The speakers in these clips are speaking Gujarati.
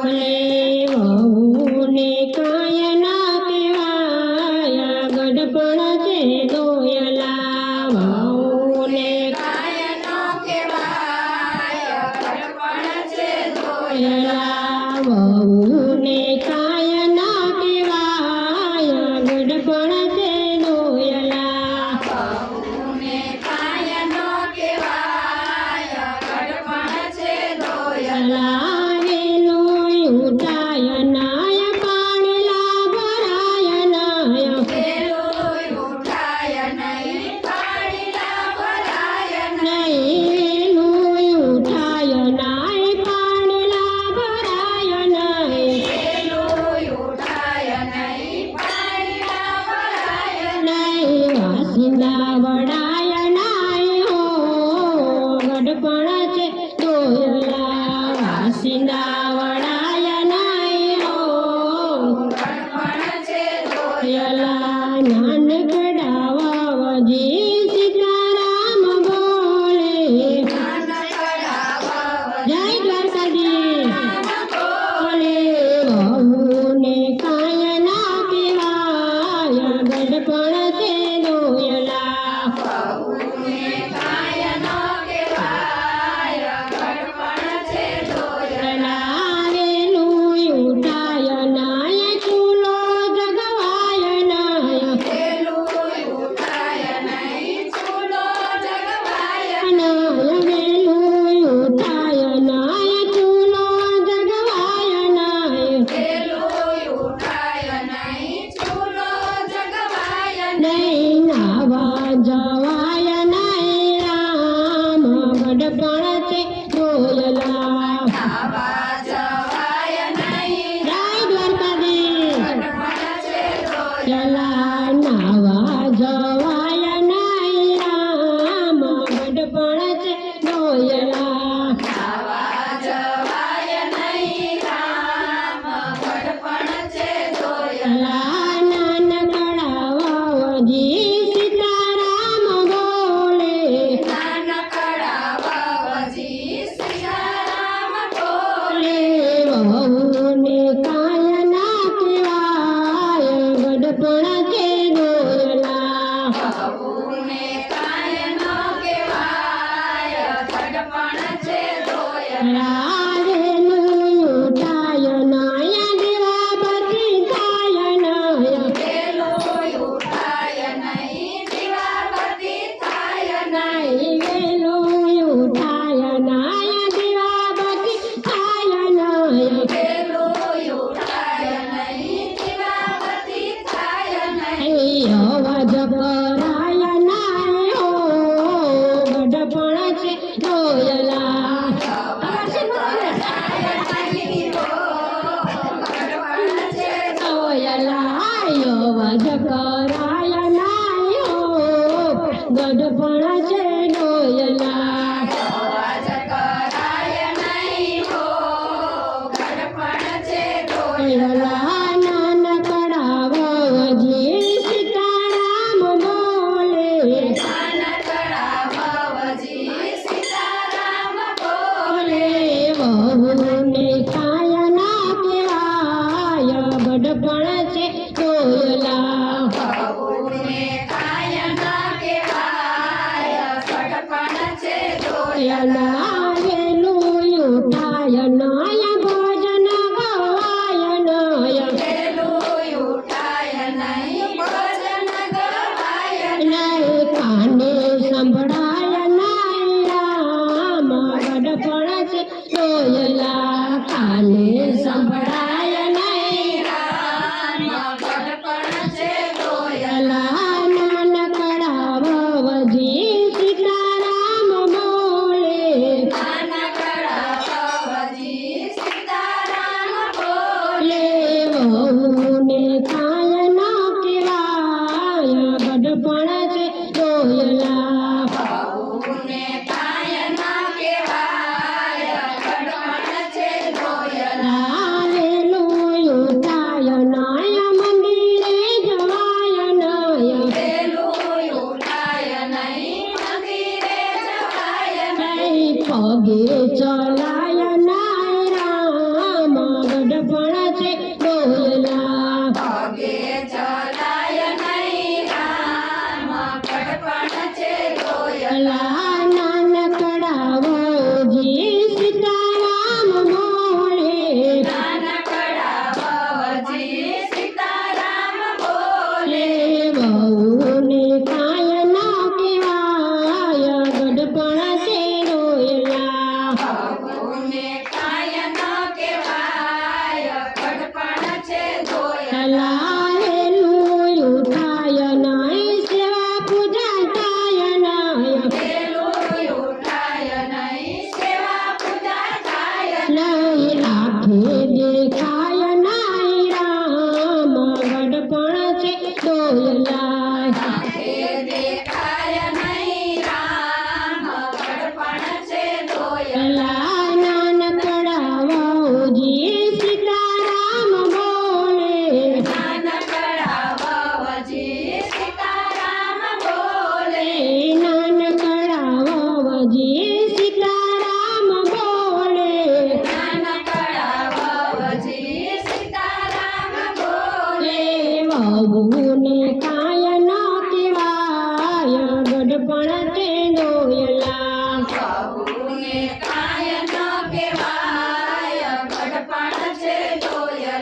ભલે વહુને કાંઈ ના કહેવાય ગઢપણ છે દોયલા વહુને કાંઈ ના કહેવાય ગઢપણ છે દોયલા વહુને કાંઈ ના કહેવાય ગઢપણ છે દોયલા વહુને કાંઈ ના કહેવાય ગઢપણ છે દોયલા વડાય નાય હો ગઢપણ છે દોયલા વાસિંદા વડાય નાય હો ગઢપણ છે દોયલા નાનકડા વાવજી સીતારામ બોલે નાનકડા વાવજી જય દ્વારકાધીશ બોલે વહુને કાંઈ ના કહેવાય ગઢપણ છે જવાય નહીં રામ ગઢપણ છે દોયલા જવાય નહીં જય દ્વારકાધીશ દોયલા નાવા જવાય નહીં રામ ગઢપણ છે દોયલા જવાય નહીં રામ ગઢપણ છે દોયલા નાનકડા વાવજી વહુને કાંઈ ના કહેવાય ગઢપણ છે દોયલા વહુને કાંઈ ના કહેવાય ગઢપણ છે દોયલા રેલું ઉઠાય નાય દીવાબતી થાય નાય રેલું ઉઠાય નહીં દીવાબતી થાય નહીં રેલું ઉઠાય નાય દીવાબતી થાય નાય અવાજ કરાય નાય હો ગઢપણ છે દોયલા અવાજ કરાય નાય હો ગઢપણ છે દોયલા અવાજ કરાય નહીં હો ગઢપણ છે દોયલા વહુને કાંઈ ના કહેવાય ગઢપણ છે દોયલા વહુને કાંઈ ના કહેવાય ગઢપણ છે દોયલા વેલું ઉઠાય નાય ભજન ગવાય નાય વેલું ઉઠાય નહીં ભજન ગવાય નહીં કાને સંભળાય નાય રામ ગઢપણ છે દોયલા કાને સંભળાય નહીં રામ ગઢપણ છે દોયલા નાનકડા વાવજી સીતારામ બોલે નાનકડા વાવજી સીતારામ બોલે વહુને કાંઈ ના કહેવાય ગઢપણ છે દોયલા વહુને કાંઈ ના કહેવાય ગઢપણ છે દોયલા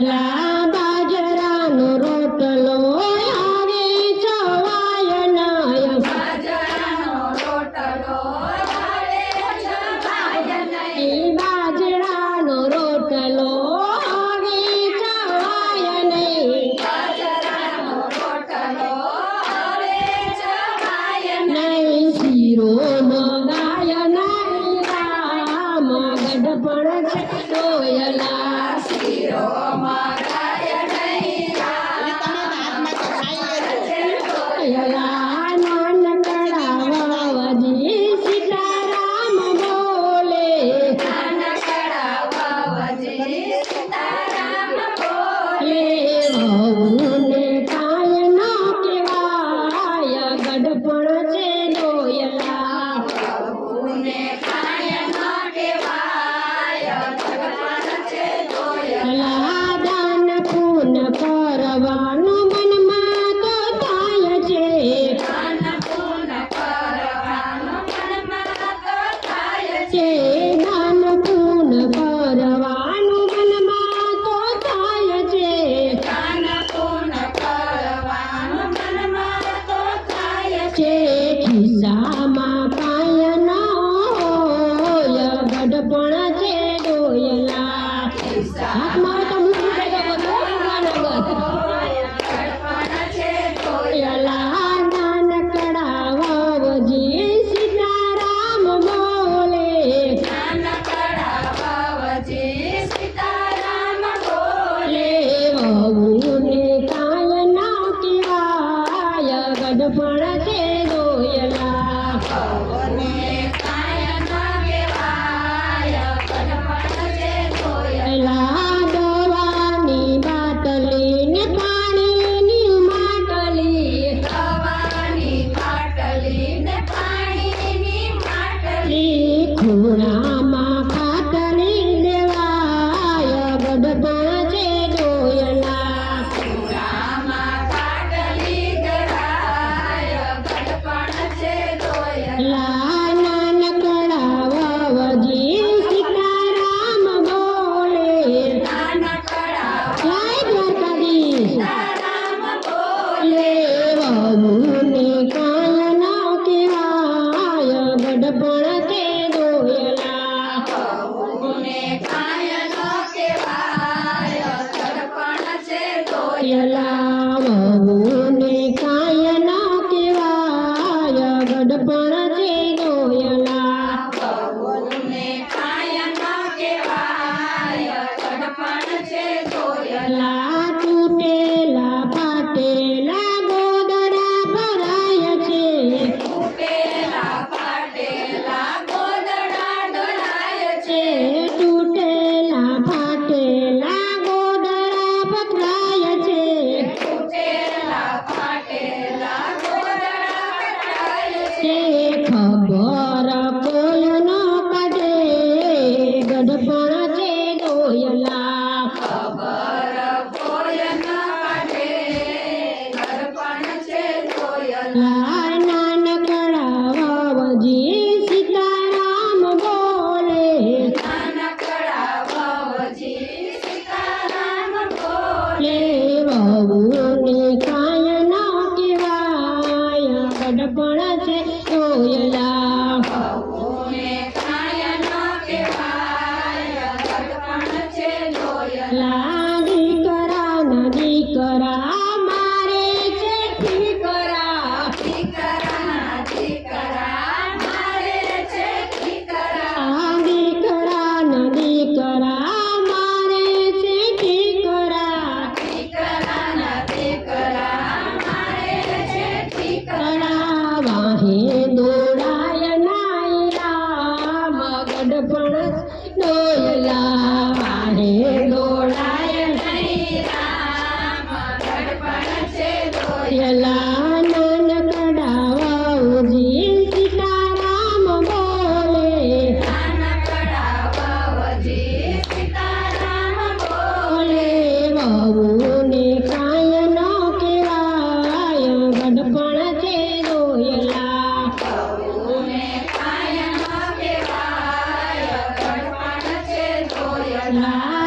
લા બાજરાનો રોટલો આવે છવાય નય બાજરાનો રોટલો આવે છવાય નહીં. બાજરાનો રોટલો આવે છવાય નહીં બાજરાનો રોટલો આવે છવાય નહીં. નહીં શીરો મગાય નહીં રામ ગઢપણ છે ડોયલા શીરો મગાય નહીં રામ ડોયલા નાનકડા વાવજી સીતારામ બોલે નાનકડા વાવજી સીતારામ બોલે. વહુને કાંઈ ન કહેવાય ગઢપણ છે ડોયલા વહુને કાંઈ ન કહેવાય ગઢપણ છે ડોયલા. દાન પૂન કરવાનું મનમાં તો થાય છે દાન પૂન કરવાનું મનમાં તો થાય છે. છે દાન પૂન કરવાનું મનમાં તો થાય છે દાન પૂન કરવાનું મનમાં તો થાય છે. છે ખિસ્સામાં કાંઈ ન હોય ગઢપણ છે ડોયલા હાથમાં તો મૂકી દેજો બધું ગઢપણ છે ડોયલા. ડોયલા નાનકડા વાવજી સીતારામ બોલે નાનકડા વાવજી સીતારામ બોલે. વહુને કાંઈ ન કહેવાય ગઢપણ છે ડોયલા વહુને કાંઈ ન કહેવાય ગઢપણ છે ડોયલા. દવાની બાટલી ને પાણીની માટલી દવાની માટલી ને પાણીની માટલી. ખૂણામાં ખાતરી દેવાય ગઢપણ છે ડોયલા ખૂણામાં ખાટલી ધરાય ગઢપણ છે ડોયલા. નાનકડા વાવજી સીતારામ બોલે નાનકડા જય દ્વારકાધીશ સીતારામ બોલે. વહુને કાંઈ ન કહેવાય ગઢપણ છે ડોયલા વહુને કાંઈ ન કહેવાય ગઢપણ છે ડોયલા. ડોયલા વહુને કાંઈ ન કહેવાય ગઢપણ છે ડોયલા વહુને કાંઈ ન કહેવાય ગઢપણ છે ડોયલા. તૂટેલા ફાટેલા ગોદડા ભરાય છે તૂટેલા ફાટેલા ગોદડા ઢળાય છે. તૂટેલા ફાટેલા ગોદડા પથરાય છે તૂટેલા ફાટેલા ગોદડા ઢળાય છે. ખબર કોઈ ન કાઢે ગઢપણ છે ડોયલા ખબર કોઈ ન કાઢે ગઢપણ છે ડોયલા. નાનકડા વાવજી સીતારામ બોલે નાનકડા વાવજી સીતારામ બોલે. વહુને કાંઈ ન કહેવાય ગઢપણ છે ડોયલા વહુને કાંઈ ન કહેવાય ગઢપણ છે ડોયલા. દીકરાના દીકરા મારે છે ઠીકરા દીકરાના દીકરા મારે છે દીકરા. દીકરાના દીકરા મારે છે ઠીકરા દીકરાના દીકરા મારે છે દીકરા. વાહે દોડાય નાઈ રામ ગઢપણ ડોયલા વાહે દોડાય નહીં રામ ગઢપણ છે ડોયલા. નાનકડા વાવજી સીતારામ બોલે નાનકડા વાવજી સીતારામ બોલે. વહુને કાંઈ ન કહેવાય ગઢપણ છે ડોયલા વહુને કાંઈ ન કહેવાય ગઢપણ છે ડોયલા.